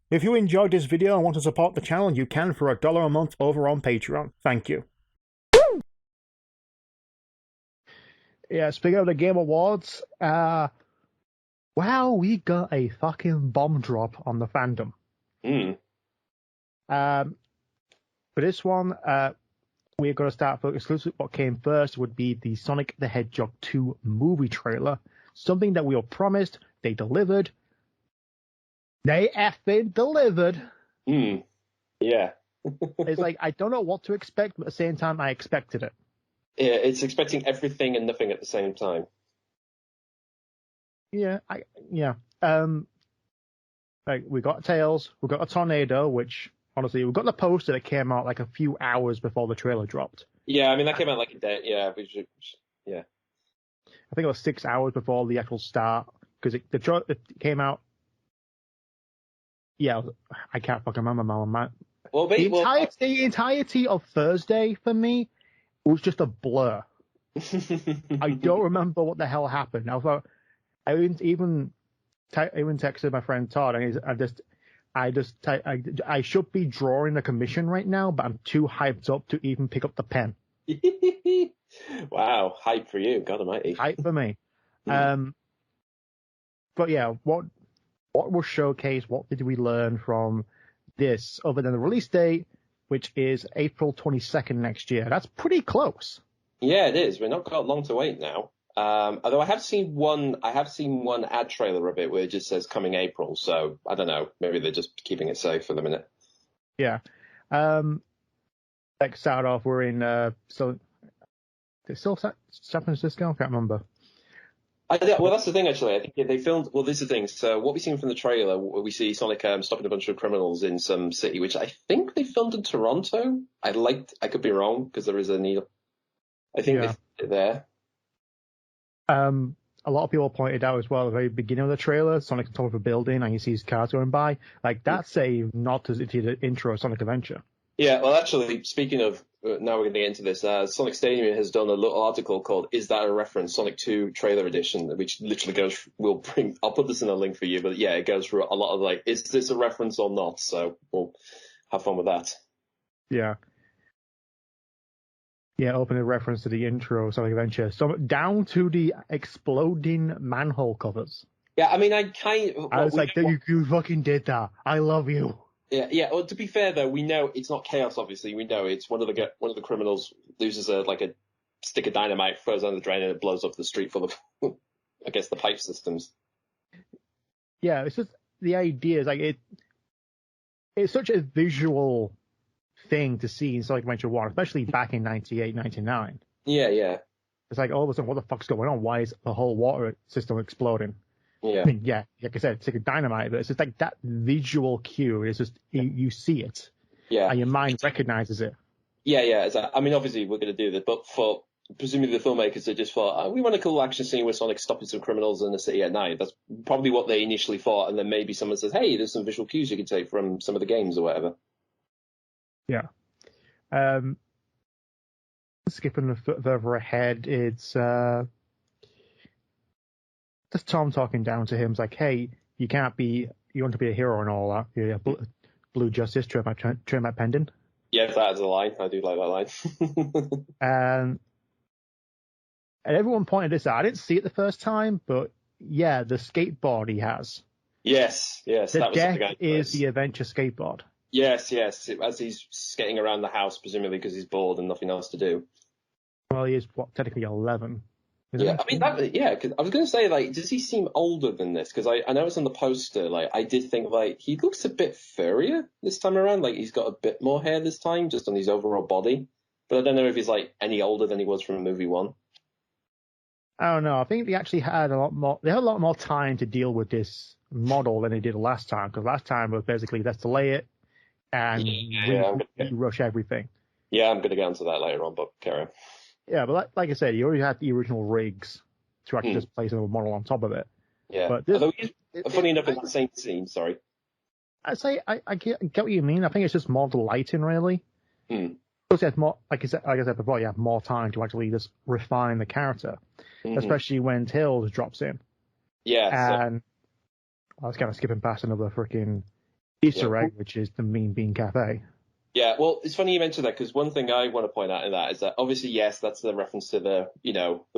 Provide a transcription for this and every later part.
If you enjoyed this video and want to support the channel, you can for $1 a month over on Patreon. Thank you. Yeah, speaking of the Game Awards, wow, we got a fucking bomb drop on the fandom. For this one, we're going to start for exclusive. What came first would be the Sonic the Hedgehog 2 movie trailer. Something that we were promised. They delivered. They effing delivered. Yeah. It's like, I don't know what to expect, but at the same time, I expected it. Yeah, it's expecting everything and nothing at the same time. Yeah. Like, we got Tails, we got a tornado, which, honestly, we got the poster that came out like a few hours before the trailer dropped. Yeah, I mean, that came out like a day. Yeah, yeah. I think it was 6 hours before the actual start, because it came out. Yeah, I can't fucking remember, man. Well, the entirety of Thursday for me was just a blur. I don't remember what the hell happened. I even texted my friend Todd, and I should be drawing the commission right now, but I'm too hyped up to even pick up the pen. Wow, hype for you, God Almighty. Hype for me. But yeah, what was showcased? What did we learn from this, other than the release date, which is April 22nd next year? That's pretty close. Yeah, it is. We're not got long to wait now. Although I have seen one ad trailer of it where it just says coming April. So I don't know. Maybe they're just keeping it safe for the minute. Yeah. Like, start off, we're in San Francisco. I can't remember. Well, that's the thing, actually. I think they filmed. Well, this is the thing. So what we seen from the trailer, we see Sonic stopping a bunch of criminals in some city, which I think they filmed in Toronto. I could be wrong because there is a needle. I think they filmed it there. A lot of people pointed out as well at the very beginning of the trailer, Sonic's on top of a building and you see his cars going by. Like, that's a nod to the intro of Sonic Adventure. Yeah, well, actually, speaking of, now we're going to get into this, Sonic Stadium has done a little article called "Is That a Reference?" Sonic 2 Trailer Edition, which literally goes, I'll put this in a link for you, but yeah, it goes through a lot of like, is this a reference or not? So we'll have fun with that. Yeah. Yeah, opening reference to the intro of Sonic Adventure. So down to the exploding manhole covers. Yeah, I mean, I was like, you fucking did that. I love you. Yeah. Well, to be fair though, we know it's not chaos. Obviously, we know it's one of the criminals loses a stick of dynamite, throws it on the drain, and it blows up the street full of, I guess, the pipe systems. Yeah, it's just the idea is like it's such a visual thing to see in Sonic Adventure 1, especially back in 98, 99. Yeah. It's like, all of a sudden, what the fuck's going on? Why is the whole water system exploding? Yeah. I mean, yeah, like I said, it's like a dynamite, but it's just like that visual cue. It's just, you see it. Yeah. And your mind recognizes it. Yeah. I mean, obviously, we're going to do this, but for presumably the filmmakers, they just thought, we want a cool action scene where Sonic's stopping some criminals in the city at night. That's probably what they initially thought. And then maybe someone says, hey, there's some visual cues you can take from some of the games or whatever. Yeah. Skipping further ahead, it's just Tom talking down to him. It's like, hey, you want to be a hero and all that. Yeah, Blue Justice, trademark pending. Yes, that is a line. I do like that line. And everyone pointed this out. I didn't see it the first time, but yeah, the skateboard he has. Yes. The deck is the adventure skateboard. Yes. As he's skating around the house, presumably because he's bored and nothing else to do. Well, he is technically 11. Yeah, I mean, because I was going to say, like, does he seem older than this? Because I noticed on the poster, like, I did think, like, he looks a bit furrier this time around. Like, he's got a bit more hair this time, just on his overall body. But I don't know if he's, like, any older than he was from movie 1. I don't know. I think they actually had a lot more time to deal with this model than they did last time. Because last time it was basically, let's delay it and rush everything. Yeah, I'm going to get onto that later on, but carry on. Yeah, but like I said, you already had the original rigs to actually just place a model on top of it. Yeah, but although funny enough, in the same scene, sorry. I'd say I get what you mean. I think it's just more the lighting, really. Plus, you have more, like I said before, you have more time to actually just refine the character, especially when Tails drops in. Yeah. And I was kind of skipping past another freaking Easter egg, which is the Mean Bean Cafe. Yeah, well, it's funny you mentioned that because one thing I want to point out in that is that obviously, yes, that's the reference to the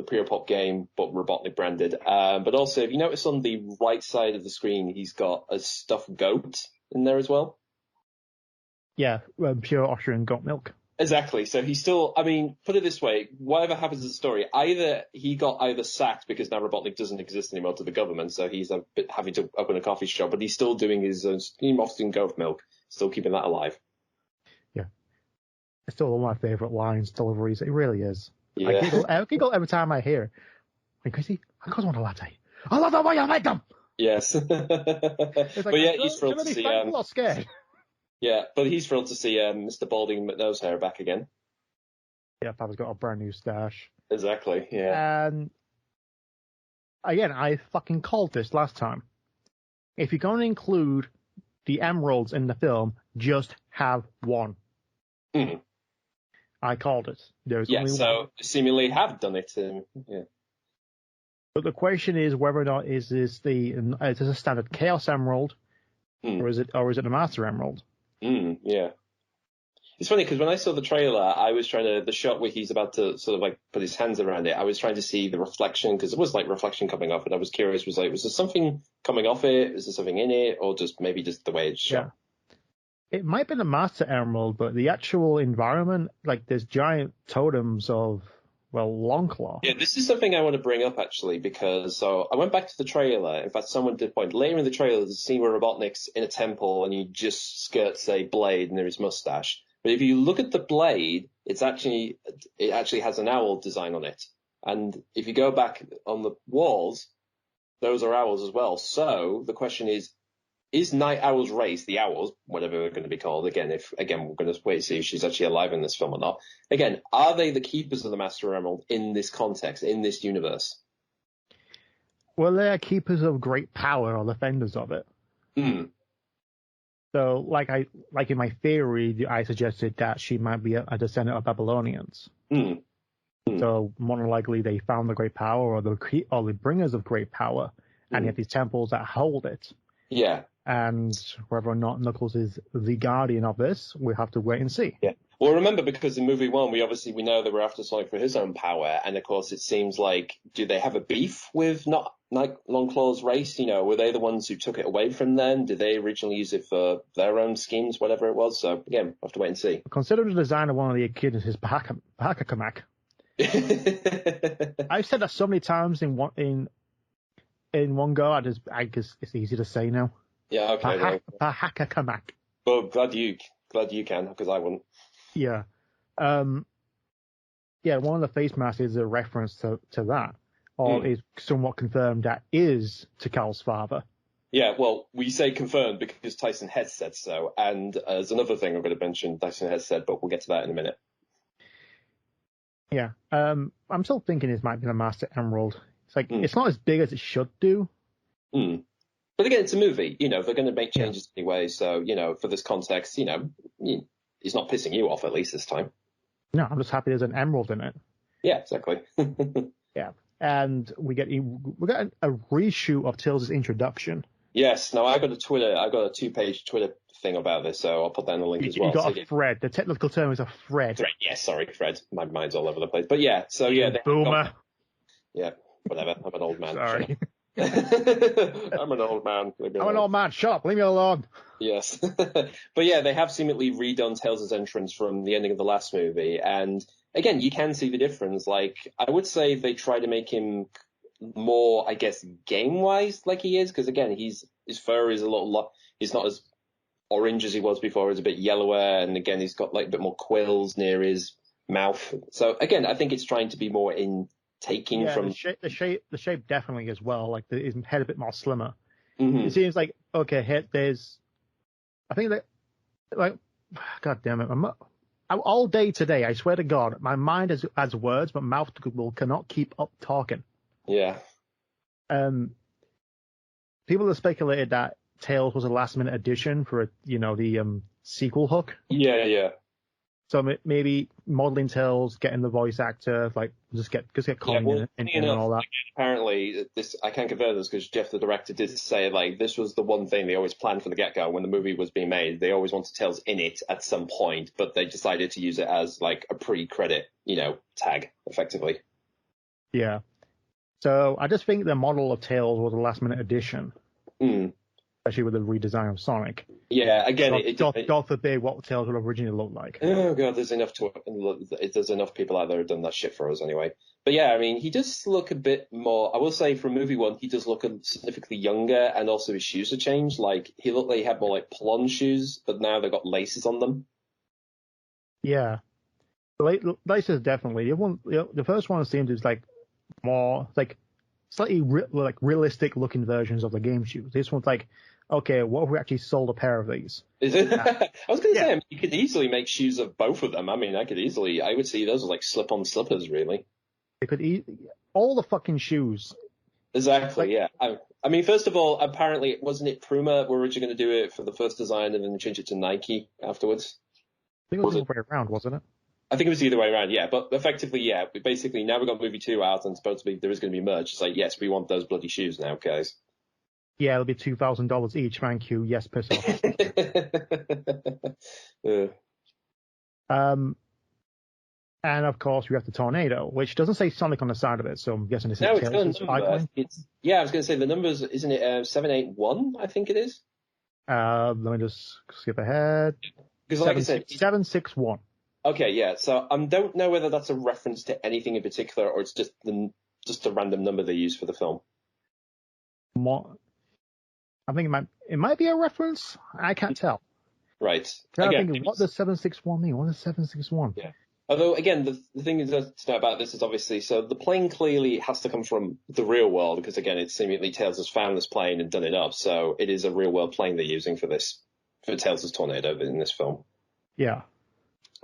Pure Pop game, but Robotnik branded. But also, if you notice on the right side of the screen, he's got a stuffed goat in there as well. Yeah, pure Austrian goat milk. Exactly. So he's still, I mean, put it this way, whatever happens in the story, either he got sacked because now Robotnik doesn't exist anymore to the government, so he's a bit having to open a coffee shop, but he's still doing his steam Austrian goat milk, still keeping that alive. Yeah. It's still one of my favourite lines, deliveries. It really is. Yeah. I giggle every time I hear it. Like, Chrissy, I just want a latte. I love the way you make them! Yes. It's like, but yeah, he's thrilled to see... I'm not scared. Yeah, but he's thrilled to see Mr. Balding McNosehair back again. Yeah, Papa's got a brand new stash. Exactly, yeah. And again, I fucking called this last time. If you're going to include the emeralds in the film, just have one. Mm. I called it. There's only so one. seemingly have done it. Yeah. But the question is whether or not is this a standard Chaos Emerald, or is it a Master Emerald? Yeah. It's funny because when I saw the trailer, I was the shot where he's about to sort of like put his hands around it. I was trying to see the reflection because it was like reflection coming off it. I was curious, was there something coming off it? Was there something in it, or just the way it's shot? Yeah. It might have been a Master Emerald, but the actual environment, like there's giant totems of Longclaw. Yeah, this is something I want to bring up actually because I went back to the trailer. In fact, someone did point later in the trailer. There's a scene where Robotnik's in a temple and he just skirts a blade near his mustache. But if you look at the blade, it actually has an owl design on it. And if you go back on the walls, those are owls as well. So the question is Night Owl's race, the owls, whatever they're going to be called, we're going to wait to see if she's actually alive in this film or not. Again, are they the keepers of the Master Emerald in this context, in this universe? Well, they're keepers of great power or defenders of it. So, like in my theory, I suggested that she might be a descendant of Babylonians. So, more than likely, they found the great power or the bringers of great power, and you have these temples that hold it. Yeah. And whether or not Knuckles is the guardian of this, we have to wait and see. Yeah. Well, remember, because in movie one, we know that we're after Sonic for his own power, and of course, it seems like, do they have a beef with not Longclaw's race? Were they the ones who took it away from them? Did they originally use it for their own schemes, whatever it was? So again, we'll have to wait and see. Consider the design of one of the echidnas is Bahakakamak. I've said that so many times in one go. I guess it's easy to say now. Yeah, okay. Bahakakamak. Well, glad you can, because I wouldn't. Yeah. One of the face masks is a reference to that, or is somewhat confirmed that is Tikal's father. Yeah, well, we say confirmed because Tyson Head said so, and there's another thing I'm going to mention Tyson Head said, but we'll get to that in a minute. Yeah. I'm still thinking this might be the Master Emerald. It's like, it's not as big as it should do. But again, it's a movie. They're going to make changes anyway. So, for this context, he's not pissing you off, at least this time. No, I'm just happy there's an emerald in it. Yeah, exactly. Yeah. And we get a reshoot of Tails' introduction. Yes. Now, I got a 2-page Twitter thing about this, so I'll put that in the link as well. You got a thread. The technical term is a thread. Thread. My mind's all over the place. But yeah, so yeah. Boomer. Yeah, whatever. I'm an old man. Sorry. I'm an old man. I'm an old man. Shut up. Leave me alone. Yes. But yeah, they have seemingly redone Tails' entrance from the ending of the last movie. And again, you can see the difference. Like, I would say they try to make him more, I guess, game-wise like he is. Because again, his fur is he's not as orange as he was before. It's a bit yellower. And again, he's got like a bit more quills near his mouth. So again, I think it's trying to be more from the shape definitely as well. Like his head a bit more slimmer. It seems like I think that like God damn it, all day today. I swear to God, my mind has words, but mouth cannot keep up talking. Yeah. People have speculated that Tails was a last minute addition for the sequel hook. Yeah. So maybe modeling Tails, getting the voice actor, like just get Colin in and all that. Apparently, I can't confirm this because Jeff, the director, did say like this was the one thing they always planned from the get-go when the movie was being made. They always wanted Tails in it at some point, but they decided to use it as like a pre-credit, tag, effectively. Yeah. So I just think the model of Tails was a last-minute addition. Especially with the redesign of Sonic. Yeah, again, God forbid what Tails would originally look like. Oh god, there's enough people out there who've done that shit for us anyway. But yeah, I mean, he does look a bit more. I will say, from movie one, he does look significantly younger, and also his shoes have changed. Like he looked like he had more like pull-on shoes, but now they've got laces on them. Yeah, laces definitely. The first one seemed is like more like slightly realistic looking versions of the game shoes. This one's like, okay, what if we actually sold a pair of these? Is it? I was going to say, you could easily make shoes of both of them. I mean, I would see those as like slip-on slippers, really. They could all the fucking shoes. Exactly, yeah. I mean, first of all, apparently, wasn't it Puma were originally going to do it for the first design and then change it to Nike afterwards? I think it was the other way around, wasn't it? I think it was the other way around, yeah. But effectively, yeah. Basically, now we've got movie 2 out and supposedly there is going to be merch. It's like, yes, we want those bloody shoes now, guys. Yeah, it'll be $2,000 each. Thank you. Yes, piss off. And of course, we have the tornado, which doesn't say Sonic on the side of it, so I'm guessing this is Tails cycling. I was going to say the numbers, isn't it 781? I think it is. Let me just skip ahead. Because, like I said, 761. Okay, yeah. So I don't know whether that's a reference to anything in particular, or it's just a random number they use for the film. I think it might be a reference. I can't tell. Right. I'm thinking, what does 761 mean? What is 761? Yeah. Although, again, the thing to know about this is obviously, so the plane clearly has to come from the real world because, again, it's seemingly Tails has found this plane and done it up. So it is a real world plane they're using for Tails' tornado in this film. Yeah.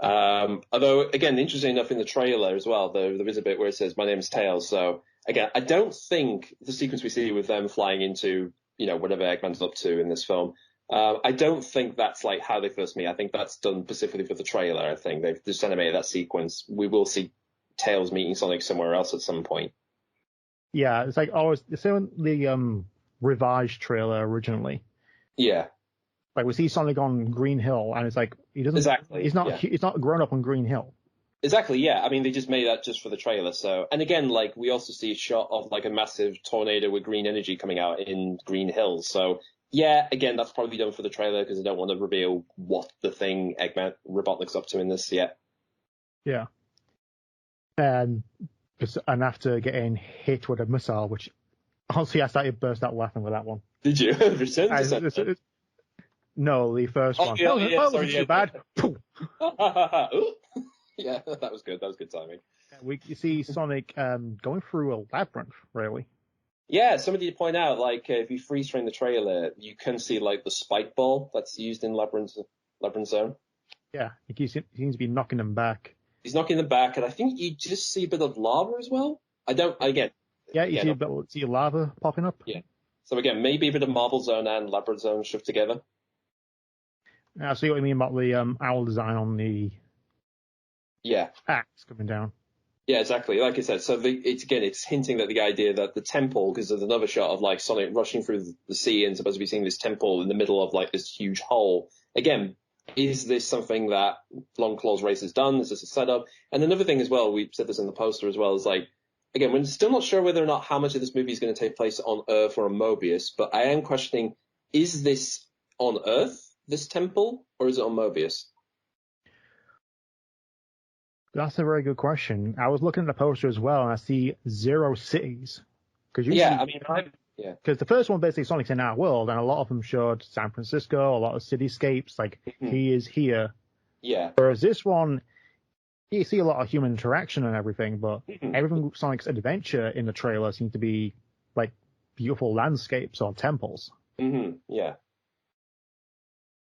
Although, again, interesting enough in the trailer as well, there is a bit where it says, "My name's Tails." So, again, I don't think the sequence we see with them flying into, whatever Eggman's up to in this film, I don't think that's like how they first meet. I think that's done specifically for the trailer. I think they've just animated that sequence. We will see Tails meeting Sonic somewhere else at some point. Yeah, it's like always the same the revised trailer originally. Yeah. Like we see Sonic on Green Hill, and it's like he doesn't. Exactly. He's not grown up on Green Hill. Exactly. Yeah. I mean, they just made that just for the trailer. So, and again, like we also see a shot of like a massive tornado with green energy coming out in Green Hill. So, yeah, again, that's probably done for the trailer because I don't want to reveal what the thing Eggman Robotnik's up to in this yet. Yeah. And after getting hit with a missile, which honestly I started burst out laughing with that one. Did you? No, the first one. Yeah, wasn't too bad. Yeah, that was good. That was good timing. You see Sonic going through a labyrinth, really. Yeah, somebody did point out, like, if you freeze frame the trailer, you can see, like, the spike ball that's used in Labyrinth Zone. Yeah, he seems to be knocking them back. He's knocking them back, and I think you just see a bit of lava as well. See lava popping up. Yeah. So again, maybe a bit of Marble Zone and Labyrinth Zone shoved together. I see what you mean about the owl design on the axe coming down. Yeah, exactly. Like I said, so it's hinting that the idea that the temple, because there's another shot of like Sonic rushing through the sea and supposed to be seeing this temple in the middle of like this huge hole. Again, is this something that Long Claw's race has done? Is this a setup? And another thing as well, we said this in the poster as well, is like, again, we're still not sure whether or not how much of this movie is going to take place on Earth or on Mobius, but I am questioning, is this on Earth, this temple, or is it on Mobius? That's a very good question. I was looking at the poster as well, and I see 0 cities. Because the first one basically Sonic's in our world, and a lot of them showed San Francisco, a lot of cityscapes, like he is here. Yeah. Whereas this one, you see a lot of human interaction and everything, but everything Sonic's adventure in the trailer seems to be like beautiful landscapes or temples. Yeah.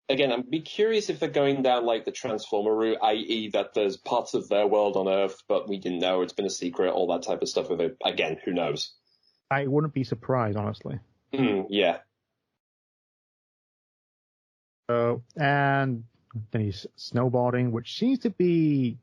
Again, I'd be curious if they're going down like the Transformer route, i.e. that there's parts of their world on Earth, but we didn't know, it's been a secret, all that type of stuff with it. Again, who knows? I wouldn't be surprised, honestly. Yeah. And Then he's snowboarding, which seems to be...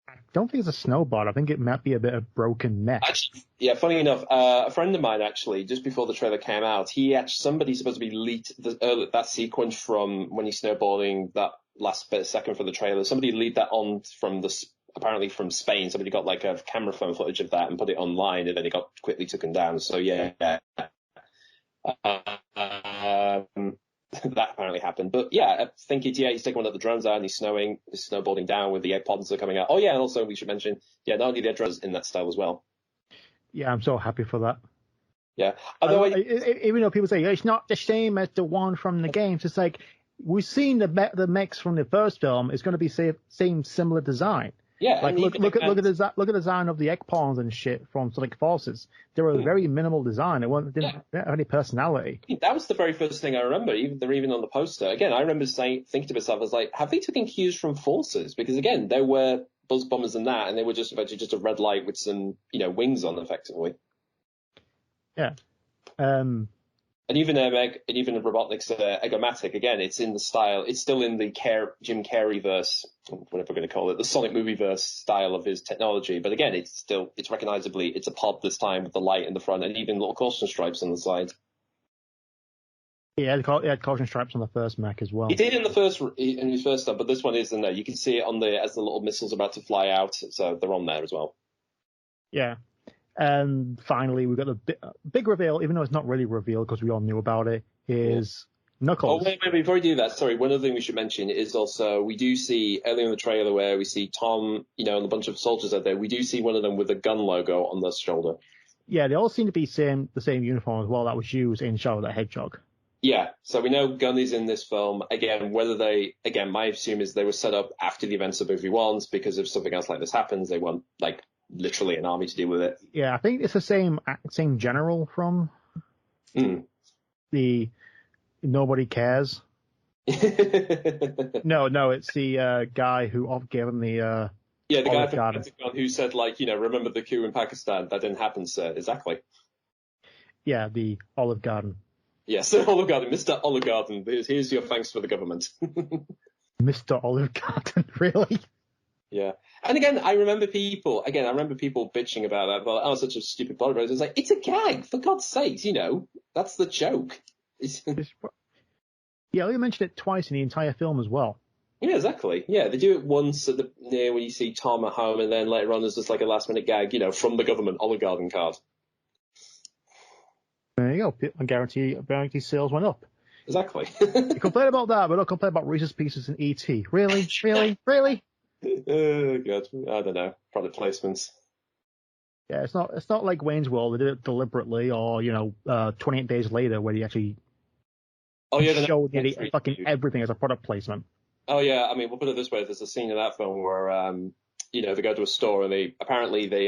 I don't think it's a snowboard. I think it might be a bit of broken neck. Actually, yeah, funny enough, a friend of mine actually, just before the trailer came out, somebody supposed to be leaked that sequence from when he's snowboarding, that last bit second for the trailer. Somebody leaked that on apparently from Spain. Somebody got like a camera phone footage of that and put it online, and then it got quickly taken down. So yeah. That apparently happened. But yeah, I think he's taking one of the drones out and he's snowboarding down with the AirPods that are coming out. Oh yeah, and also we should mention, not only the drones in that style as well. Yeah, I'm so happy for that. Yeah. Even though people say it's not the same as the one from the games, it's like we've seen the mechs from the first film. It's going to be same similar design. Yeah, like look at the design of the egg pawns and shit from Sonic Forces. They were a very minimal design. Didn't have any personality. That was the very first thing I remember. They're even on the poster. Again, I remember thinking to myself, I was like, have they taken cues from Forces? Because again, there were buzz bombers and that, and they were just eventually just a red light with some wings on, effectively. Yeah. And even Robotnik's Eggomatic, again, it's in the style. It's still in the Jim Carrey verse, whatever we're going to call it, the Sonic movie verse style of his technology. But again, it's recognizably, it's a pod this time with the light in the front and even little caution stripes on the side. Yeah, he had caution stripes on the first mech as well. He did in his first stuff, but this one isn't there. You can see it as the little missiles are about to fly out, so they're on there as well. Yeah. And finally, we've got the big reveal, even though it's not really revealed because we all knew about it, is Knuckles. Oh, wait, before we do that, sorry, one other thing we should mention is also, we do see, earlier in the trailer where we see Tom, and a bunch of soldiers out there, we do see one of them with a gun logo on their shoulder. Yeah, they all seem to be the same uniform as well that was used in Sonic the Hedgehog. Yeah, so we know Gun is in this film. Again, my assume is they were set up after the events of movie 1, because if something else like this happens, they want, literally an army to deal with it. Yeah, I think it's the same general from the Nobody Cares. No, it's the guy who gave him the the guy from Pentagon who said, remember the coup in Pakistan? That didn't happen, sir. Exactly. Yeah, the Olive Garden. Yes, Olive Garden. Mr. Olive Garden, here's your thanks for the government. Mr. Olive Garden, really? Yeah. And again, I remember people bitching about that, but such a stupid body. It's like, it's a gag, for God's sakes, that's the joke. Yeah, we mentioned it twice in the entire film as well. Yeah, exactly. Yeah, they do it once near when you see Tom at home, and then later on there's just like a last minute gag, from the government Olive Garden card. There you go. I guarantee sales went up. Exactly. You complain about that, but don't complain about Reese's Pieces and E.T. Really? Really? Oh, God. I don't know. Product placements. Yeah, it's not like Wayne's World. They did it deliberately, or 28 days later, where they actually showed fucking everything as a product placement. Oh yeah, I mean, we'll put it this way: there's a scene in that film where they go to a store, and they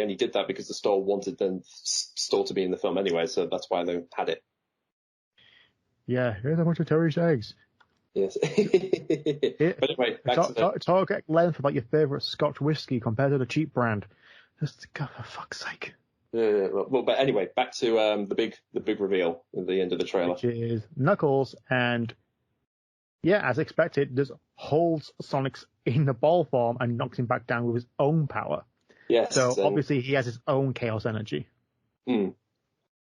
only did that because the store wanted the store to be in the film anyway, so that's why they had it. Yeah, here's a bunch of terrorist eggs. Yes. But anyway, talk at length about your favourite Scotch whiskey compared to the cheap brand. Just, God, for fuck's sake. Well, but anyway, back to the big reveal at the end of the trailer, which is Knuckles, and as expected, just holds Sonic's in the ball form and knocks him back down with his own power. Yes. So obviously he has his own chaos energy.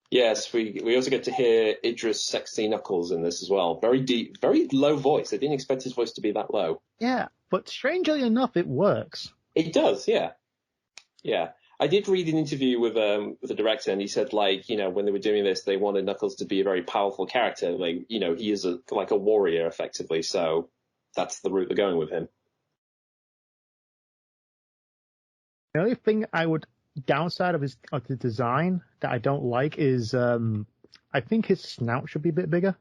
Yes, we also get to hear Idris' sexy Knuckles in this as well. Very deep, very low voice. I didn't expect his voice to be that low. Yeah, but strangely enough, it works. It does, yeah. Yeah. I did read an interview with the director, and he said, when they were doing this, they wanted Knuckles to be a very powerful character. He is like a warrior, effectively, so that's the route they're going with him. The only thing I would downside of the design that I don't like is I think his snout should be a bit bigger.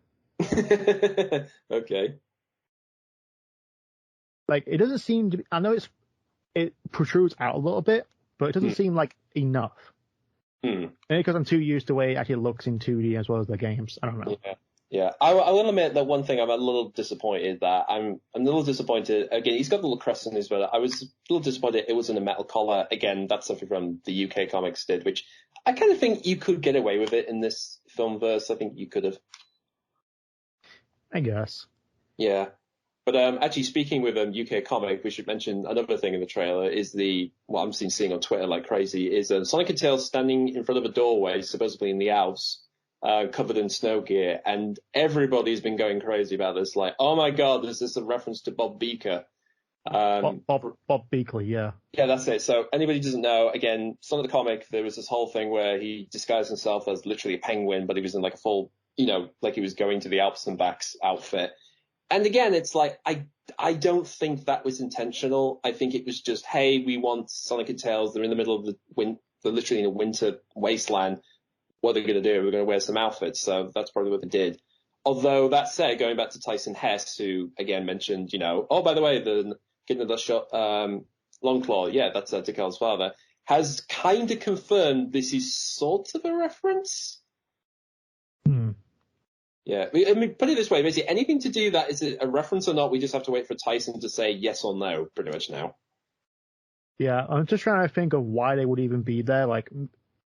Okay. It doesn't seem to be, I know it protrudes out a little bit, but it doesn't seem like enough. Maybe because I'm too used to the way it actually looks in 2D as well as the games. I don't know. Yeah. I will admit that one thing I'm a little disappointed that I'm a little disappointed. Again, he's got a little crest on his brother. I was a little disappointed it was in a metal collar. Again, that's something from the UK comics did, which I kind of think you could get away with it in this film verse. I think you could have. I guess. Yeah. But actually, speaking with UK comic, we should mention another thing in the trailer is what I'm seeing on Twitter like crazy is Sonic and Tails standing in front of a doorway, supposedly in the Alps, covered in snow gear, and everybody's been going crazy about this. Like, oh my God, is this a reference to Bob Beaker? Bob Beakley, yeah. Yeah, that's it. So anybody who doesn't know, again, Sonic the comic, there was this whole thing where he disguised himself as literally a penguin, but he was in like a full, like he was going to the Alps and backs outfit. And again, it's like, I don't think that was intentional. I think it was just, hey, we want Sonic and Tails. They're in the middle of they're literally in a winter wasteland. What are they going to do? We're going to wear some outfits. So that's probably what they did. Although that said, going back to Tyson Hesse, who again mentioned, oh, by the way, the getting the shot, Longclaw, yeah, that's Decal's father, has kind of confirmed this is sort of a reference. Yeah, I mean, put it this way, basically, anything to do that, is it a reference or not? We just have to wait for Tyson to say yes or no, pretty much now. Yeah, I'm just trying to think of why they would even be there. Like,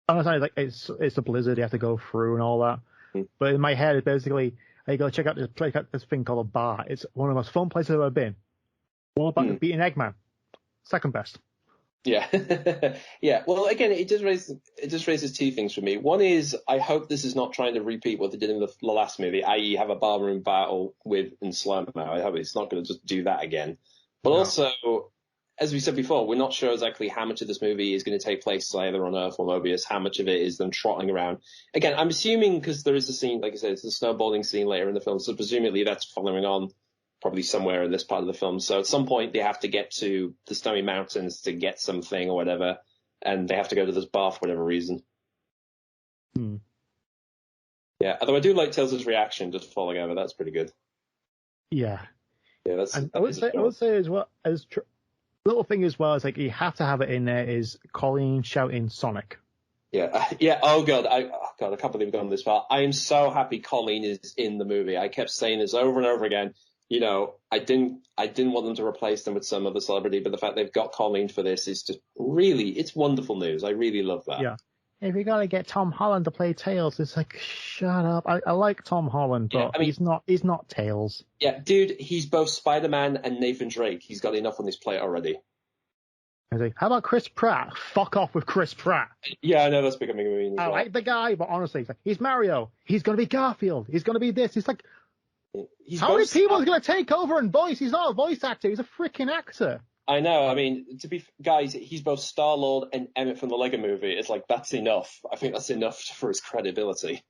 I understand it's a blizzard, you have to go through and all that. But in my head, it's basically, hey, go check out this thing called a bar. It's one of the most fun places I've ever been. All about beating Eggman. Second best. Yeah. Yeah. Well, again, it just raises two things for me. One is, I hope this is not trying to repeat what they did in the last movie, i.e. have a barroom battle in slow-mo. I hope it's not going to just do that again. But also, as we said before, we're not sure exactly how much of this movie is going to take place either on Earth or Mobius, how much of it is them trotting around. Again, I'm assuming, because there is a scene, like I said, it's a snowboarding scene later in the film, so presumably that's following on probably somewhere in this part of the film. So at some point they have to get to the Snowy Mountains to get something or whatever, and they have to go to this bar for whatever reason. Yeah, although I do like Tails' reaction just falling over. That's pretty good. Yeah. Yeah, that's. And I would say as well, little thing as well is like you have to have it in there is Colleen shouting Sonic. Yeah, yeah. Oh God, I can't believe we've gone this far. I am so happy Colleen is in the movie. I kept saying this over and over again. I didn't want them to replace them with some other celebrity, but the fact they've got Colleen for this is just it's wonderful news. I really love that. Yeah. If you gotta get Tom Holland to play Tails, it's like, shut up. I like Tom Holland, but he's not Tails. Yeah, dude, he's both Spider-Man and Nathan Drake. He's got enough on his plate already. I was like, how about Chris Pratt? Fuck off with Chris Pratt. Yeah, I know that's becoming a mean. I like the guy, but honestly, he's Mario. He's gonna be Garfield. He's gonna be this. It's like, how many people are going to take over and voice? He's not a voice actor. He's a freaking actor. I know. I mean, guys, he's both Star-Lord and Emmett from the Lego Movie. It's like, that's enough. I think that's enough for his credibility.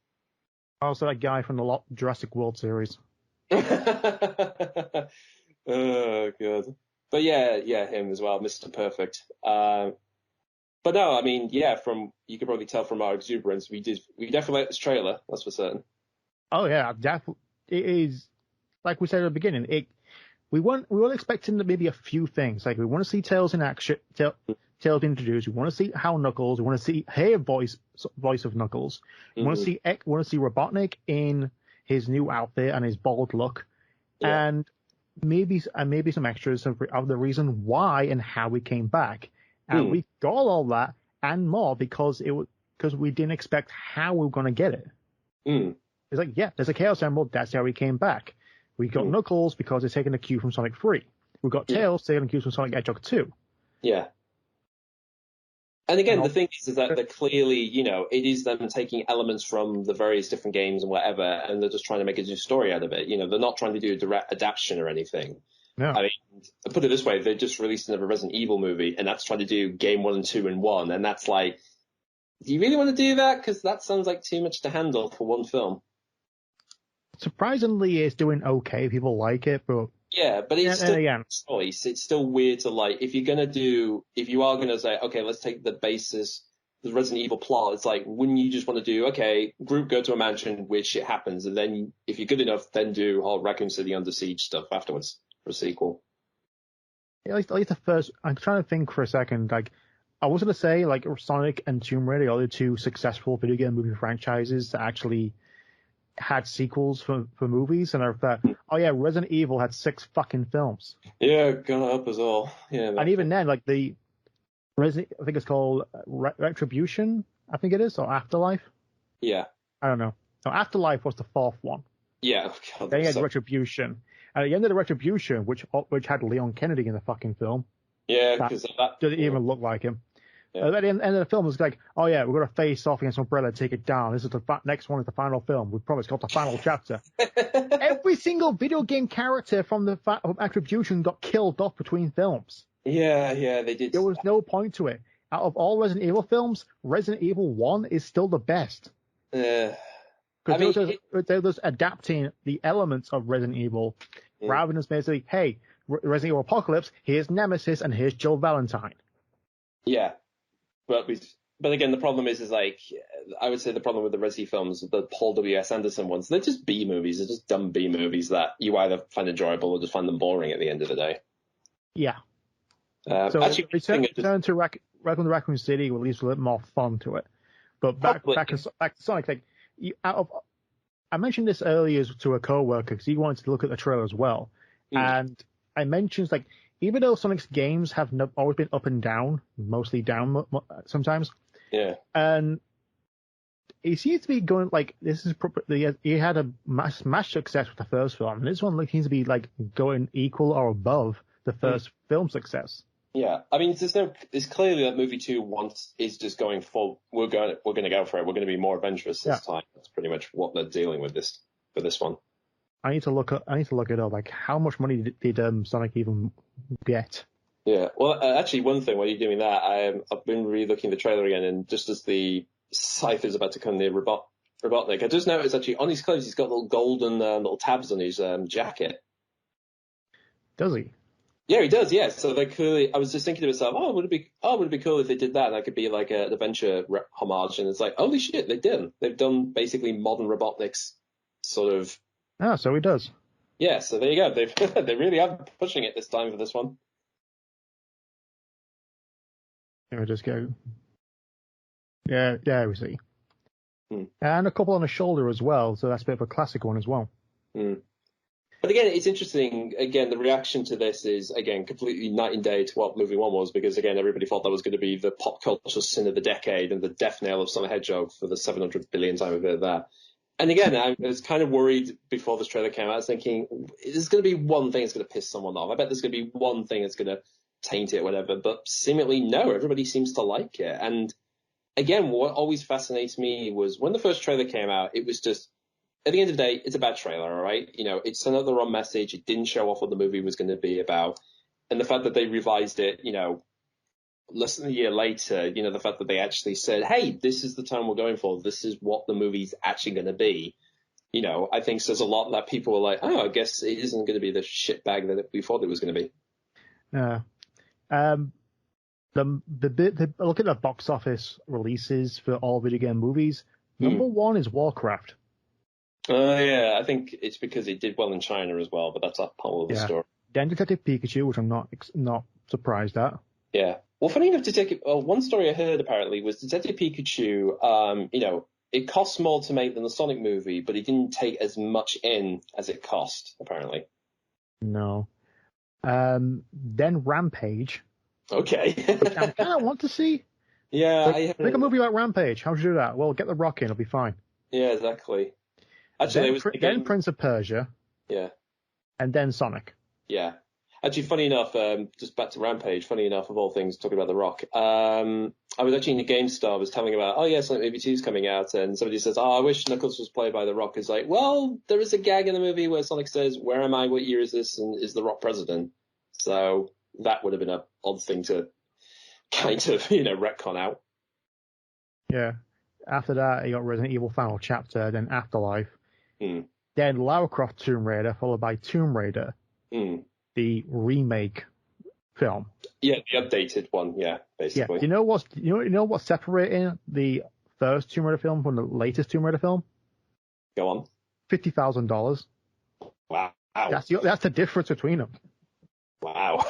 Also, that guy from the Jurassic World series. Oh, God. But yeah, him as well, Mr. Perfect. But no, I mean, yeah, you could probably tell from our exuberance, we definitely like this trailer. That's for certain. Oh yeah, definitely. It is, like we said at the beginning, we were expecting maybe a few things. Like, we want to see Tails in action, Tails introduced. We want to see how Knuckles. We want to see voice of Knuckles. We want to see Robotnik in his new outfit and his bald look, and maybe some extras of the reason why and how we came back. And we got all that and more because we didn't expect how we were going to get it. It's like, yeah, there's a Chaos Emerald. That's how he came back. We got Knuckles because it's taking a cue from Sonic 3. We got Tails taking a cue from Sonic Hedgehog 2. Yeah. And again, the thing is that they're clearly, it is them taking elements from the various different games and whatever, and they're just trying to make a new story out of it. They're not trying to do a direct adaptation or anything. No. I mean, put it this way, they just released another Resident Evil movie, and that's trying to do game 1 and 2 in one, and that's like, do you really want to do that? Because that sounds like too much to handle for one film. Surprisingly, it's doing okay. People like it, but yeah, but it's still a choice. It's still weird to like, if you are gonna say, okay, let's take the basis, the Resident Evil plot. It's like, wouldn't you just want to do, okay, group go to a mansion where shit happens, and then if you're good enough, then do whole Raccoon City Under Siege stuff afterwards for a sequel. Yeah, at least the first. I'm trying to think for a second. Like, I was gonna say like Sonic and Tomb Raider are the two successful video game movie franchises that actually had sequels for movies, and I thought, oh yeah, Resident Evil had 6 fucking films. Yeah, gonna up us all. Yeah, and even then, like the Resident, I think it's called Retribution, I think it is, or Afterlife. Yeah. I don't know. No, Afterlife was the 4th one. Yeah, oh God, Then you had so... Retribution. And at the end of the Retribution, which had Leon Kennedy in the fucking film, Yeah, because that didn't even look like him. Yeah. At the end of the film, it was like, oh yeah, we're going to face off against Umbrella, take it down. This is the next one is the final film. We promise, called the final chapter. Every single video game character from the Attribution got killed off between films. Yeah, they did. There was no point to it. Out of all Resident Evil films, Resident Evil 1 is still the best. Because they're just adapting the elements of Resident Evil rather than just basically, hey, Resident Evil Apocalypse, here's Nemesis and here's Jill Valentine. Yeah. But again, the problem is like, I would say the problem with the Resi films, the Paul W.S. Anderson ones, they're just B movies. They're just dumb B movies that you either find enjoyable or just find them boring at the end of the day. Yeah. So actually, return to Welcome to Raccoon City will leave a little more fun to it. But back to Sonic, like, I mentioned this earlier to a coworker because he wanted to look at the trailer as well. And I mentioned, like, even though Sonic's games have always been up and down, mostly down sometimes. Yeah. And he seems to be going, like, he had a smash success with the first film. And this one seems to be, like, going equal or above the first film success. Yeah. I mean, it's clearly that movie 2 is just going full, we're going to go for it. We're going to be more adventurous this time. That's pretty much what they're dealing with for this one. I need to look it up. Like, how much money did Sonic even get? Yeah. Well, actually, one thing while you're doing that, I've been re-looking the trailer again, and just as the scythe is about to come near Robotnik, I just noticed actually on his clothes he's got little golden little tabs on his jacket. Does he? Yeah, he does. Yeah. So they clearly. I was just thinking to myself, would it be cool if they did that? That could be like an adventure homage, and it's like, holy shit, they did. They've done basically modern Robotnik's sort of. Ah, so he does. Yeah, so there you go. They really are pushing it this time for this one. Let me just go. Yeah, we see. And a couple on the shoulder as well, so that's a bit of a classic one as well. But again, it's interesting. Again, the reaction to this is, again, completely night and day to what movie 1 was, because, again, everybody thought that was going to be the pop culture sin of the decade and the death knell of Sonic the Hedgehog for the 700 billion time we've heard that. And again, I was kind of worried before this trailer came out. I was thinking, there's going to be one thing that's going to piss someone off. I bet there's going to be one thing that's going to taint it, whatever. But seemingly, no, everybody seems to like it. And again, what always fascinates me was when the first trailer came out, it was just, at the end of the day, it's a bad trailer, all right? You know, it sent out the wrong message. It didn't show off what the movie was going to be about. And the fact that they revised it, you know, less than a year later, you know, the fact that they actually said, hey, this is the tone we're going for. This is what the movie's actually going to be. You know, I think says a lot that people were like, I guess it isn't going to be the shitbag that we thought it was going to be. Yeah. Look at the box office releases for all video game movies. Number 1 is Warcraft. Yeah, I think it's because it did well in China as well, but that's a whole other story. Then Detective Pikachu, which I'm not surprised at. Yeah. Well, funny enough, one story I heard apparently was Detective Pikachu, you know, it costs more to make than the Sonic movie, but it didn't take as much in as it cost, apparently. No. Then Rampage. Okay. Which I kind of want to see. Yeah. Make a movie about Rampage. How would you do that? Well, get The Rock in, it'll be fine. Yeah, exactly. Actually, then Prince of Persia. Yeah. And then Sonic. Yeah. Actually, funny enough, just back to Rampage, funny enough, of all things, talking about The Rock, I was actually in the GameStar, I was telling about, Sonic movie 2 is coming out, and somebody says, I wish Knuckles was played by The Rock. It's like, well, there is a gag in the movie where Sonic says, where am I, what year is this, and is The Rock president? So that would have been an odd thing to kind of, you know, retcon out. Yeah. After that, you got Resident Evil Final Chapter, then Afterlife. Then Lara Croft Tomb Raider, followed by Tomb Raider. The remake film. Yeah, the updated one. Yeah, basically. Yeah. You know what's separating the first Tomb Raider film from the latest Tomb Raider film? Go on. $50,000. Wow. That's the difference between them. Wow.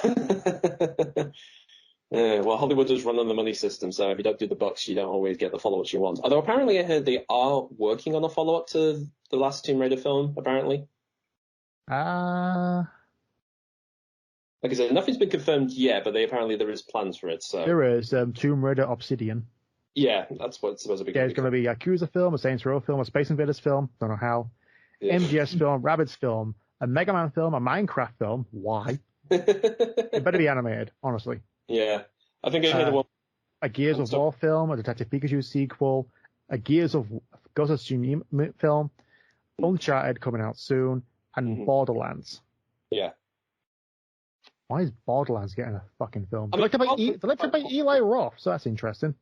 Well, Hollywood does run on the money system, so if you don't do the bucks, you don't always get the follow-ups you want. Although apparently I heard they are working on a follow-up to the last Tomb Raider film, apparently. Like I said, nothing's been confirmed yet, but apparently there is plans for it. So there is Tomb Raider Obsidian. Yeah, that's what it's supposed to be. Yeah, it's going to be a Yakuza film, a Saints Row film, a Space Invaders film. Don't know how. Yeah. MGS film, Rabbids film, a Mega Man film, a Minecraft film. Why? It better be animated, honestly. Yeah. I think I heard one. A Gears of War film, a Detective Pikachu sequel, a Ghost of Tsushima film, Uncharted coming out soon, and Borderlands. Yeah. Why is Borderlands getting a fucking film? I mean, Directed by Eli Roth, so that's interesting.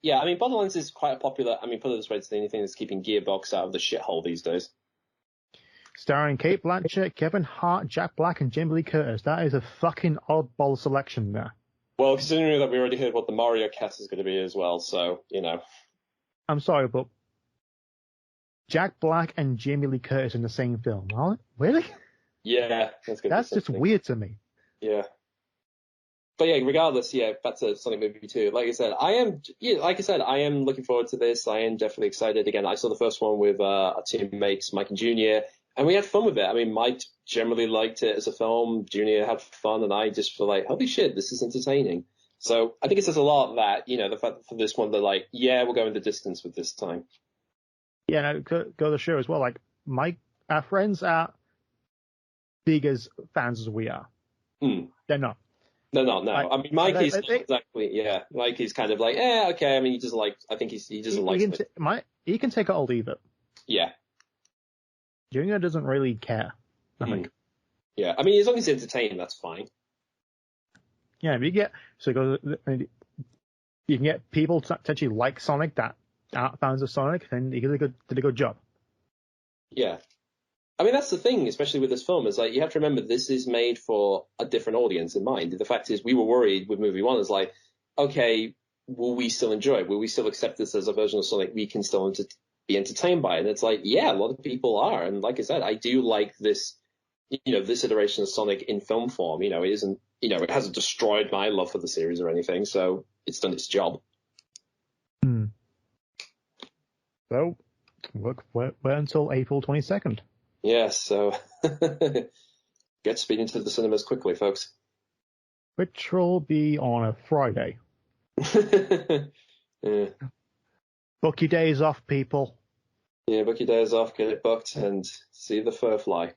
Yeah, I mean, Borderlands is quite popular. I mean, put it this way, it's the only thing that's keeping Gearbox out of the shithole these days. Starring Kate Blanchett, Kevin Hart, Jack Black, and Jamie Lee Curtis. That is a fucking oddball selection there. Well, considering that we already heard what the Mario cast is going to be as well, so, you know. I'm sorry, but Jack Black and Jamie Lee Curtis in the same film. Really? Yeah, that's just weird to me. Yeah. But yeah, regardless, yeah, back to Sonic Movie 2. Like I said, I am looking forward to this. I am definitely excited. Again, I saw the first one with our teammates, Mike and Junior, and we had fun with it. I mean, Mike generally liked it as a film. Junior had fun, and I just feel like, holy shit, this is entertaining. So I think it says a lot that, you know, the fact that for this one, they're like, yeah, we're going the distance with this time. Yeah, no, go to the show as well. Like, our friends are big as fans as we are. They're not. No. Like, I mean, Mikey's not exactly, yeah. Mikey's kind of like, okay. I mean, he doesn't like, I think he doesn't like it. He can take it or leave it. Yeah. Junior doesn't really care, I think. Yeah, I mean, as long as it's entertaining, that's fine. Yeah, if you can get people to actually like Sonic that aren't fans of Sonic, then you did a good job. Yeah. I mean, that's the thing, especially with this film, is like, you have to remember this is made for a different audience in mind. The fact is, we were worried with movie one, is like, okay, will we still enjoy it? Will we still accept this as a version of Sonic we can still be entertained by it? And it's like, yeah, a lot of people are. And like I said, I do like this, you know, this iteration of Sonic in film form. You know, it isn't, you know, it hasn't destroyed my love for the series or anything, so it's done its job. So, wait until April 22nd. Yes, so get speed into the cinemas quickly, folks. Which will be on a Friday. Yeah. Book your days off, people. Yeah, book your days off, get it booked, and see the fur fly.